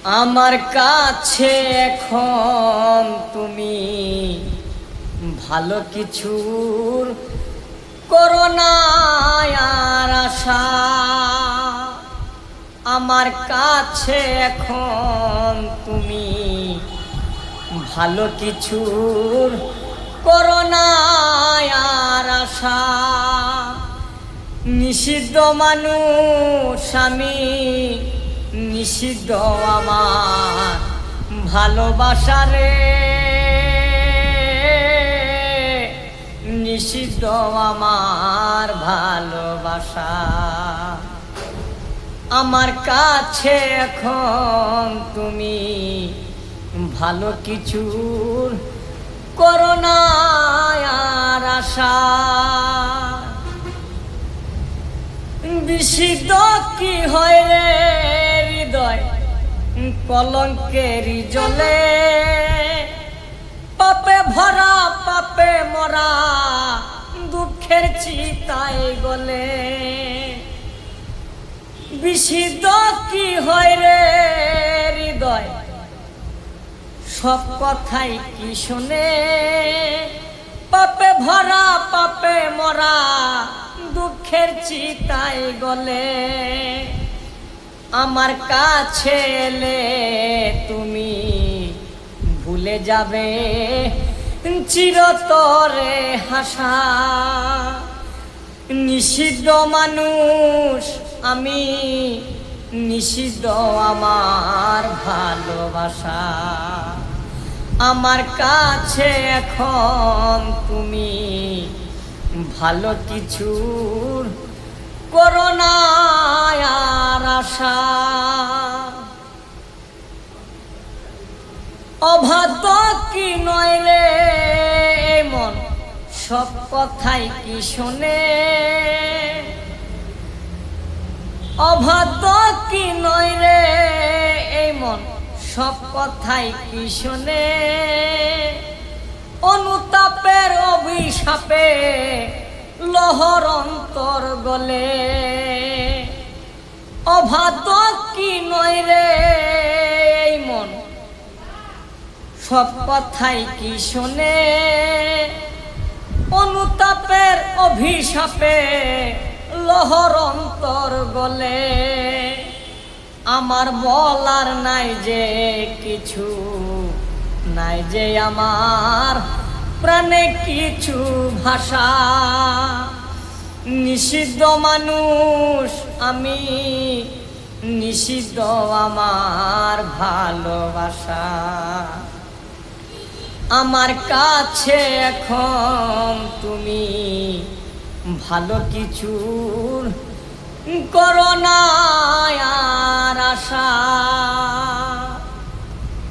আমার কাছে এখন তুমি ভালো কিছুর করো না আর আশা। আমার কাছে এখন তুমি ভালো কিছুর করো না আর আশা। নিষিদ্ধ মানুষ আমি, নিষিদ্ধ আমার ভালোবাসা রে, নিষিদ্ধ আমার ভালোবাসা। আমার কাছে এখন তুমি ভালো কিছুর করো না আর আশা। বিশুদ্ধ কি হয় রে হৃদয় কলঙ্কেরই জলে, পাপে ভরা পাপে মরা দুঃখের চিতায় গলে। বিশুদ্ধ কি হয় রে হৃদয় সব কথাই কি শুনে, পাপে ভরা পাপে মরা দুঃখের চিতায় গলে। আমার কাছে এলে তুমি ভুলে যাবে চিরতরে হাসা। নিষিদ্ধ মানুষ আমি, নিষিদ্ধ আমার ভালোবাসা। আমার কাছে এখন তুমি ভালো কিছুর করো না আর আশা। অবাধ্য কি নয় রে মন সব কথাই কি শোনে, অবাধ্য কি নয় রে এই মন সব কথাই কি শোনে। অনুতাপের অভিশাপে লহর অন্তর গলে। অবাধ্য কি নয় রে এই মন সব কথাই কি শোনে। অনুতাপের অভিশাপে লহর অন্তর গলে। আমার বলার নাই যে কিছু, নাই যে আমার প্রাণে কিছু ভাষা। নিষিদ্ধ মানুষ আমি, নিষিদ্ধ আমার ভালোবাসা। আমার কাছে এখন তুমি ভালো কিছুর করো না